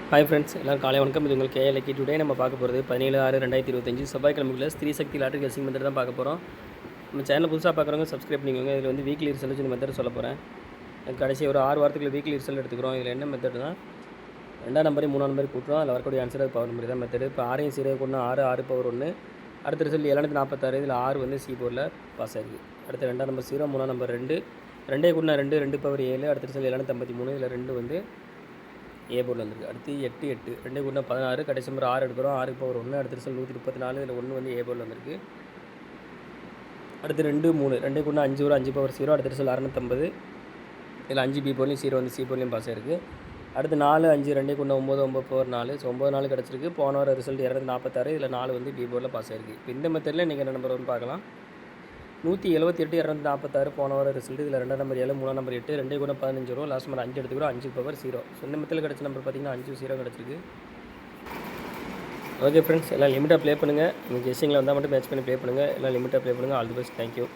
Hi friends, எல்லோரும் காலை வணக்கம். இது உங்கள் கேஎல்கி. டுடே நம்ம பார்க்க போகிறது 17/6/2025 செவ்வாய்க்கிழமைக்குள்ள ஸ்ரீ சக்தி லாட்டரி கெஸ்ஸிங் மெத்தட் தான் பார்க்க போகிறோம். நம்ம சேனல் புதுசாக பார்க்குறவங்க சப்ஸ்கிரைப் பண்ணிக்கோங்க. இதில் வந்து வீக்லி ரிசல்ட் இந்த மெத்தட் சொல்ல போகிறேன். கடைசி ஒரு 6 வாரத்துக்குள்ள வீக்லி ரிசல்ட் எடுத்துக்கிறோம். இதில் என்ன மெத்தட்னா 2ஆம் நம்பரையும் 3ஆம் நம்பரையும் கூட்டுறோம். அதில் வரக்கூடிய ஆன்சர் பவர் நம்பர் தான் மெத்தட். இப்போ 6ஐயும் 0 கூட்டினா 6 பவர் 1. அடுத்த ரிசல்ட் 746. இதில் 6 வந்து சி போர்டில் பாஸ் ஆகிருக்கு. அடுத்து 2ஆம் நம்பர் 0, 3ஆம் நம்பர் 2, 2 கூட்டினா 2 பவர் 7. அடுத்த ரிசல்ட் 753. இதில் 2 வந்து ஏ போர்டில் வந்துருக்கு. அடுத்து 8 2 கூட்டினா 16. கடைசி நம்பர் 6 எடுக்கிறோம். 6 பவர் 1. அடுத்த ரிசல்ட் 134. இதில் 1 வந்து ஏ போர்டில் வந்துருக்கு. அடுத்து 2 3 கூட்டினா 5 வரும். 5 பவர் 0. அடுத்த ரிசல்ட் 650. இதில் 5 பி போர்ட்லையும் 0 வந்து சி போர்ட்லையும் பாஸ் ஆகிருக்கு. அடுத்து 4 5 2 கூட்டினா 9 9 பவர் 4. ஸோ 9 4 கிடச்சிருக்கு. போன வர ரிசல்ட் 246. இதில் 4 வந்து பி போர்டில் பாஸ் ஆகிருக்கு. இப்போ இந்த மெத்தடில் நீங்கள் என்ன நம்பர் வந்து பார்க்கலாம். 178 246 போன வர ரிசல்ட். இதில் 2ஆம் நம்பர் 7, 3ஆம் நம்பர் 8, 2 கூட 15 வரும். லாஸ்ட் நம்பர் 5 எடுத்துக்கிறோம். 5 பவர் 0. ஸோ இந்த மெத்தடில் கிடச்ச நம்பர் பார்த்தீங்கன்னா 5 0 கிடச்சிருக்கு. ஓகே ஃப்ரெண்ட்ஸ், எல்லாம் லிமிட்டாக ப்ளே பண்ணுங்கள். நீங்கள் கெஸ்ஸிங்கில் வந்தால் மட்டும் மேட்ச் பண்ணி ப்ளே பண்ணுங்கள். எல்லாம் லிமிட்டாக ப்ளே பண்ணுங்கள். All the best. தேங்க்யூ.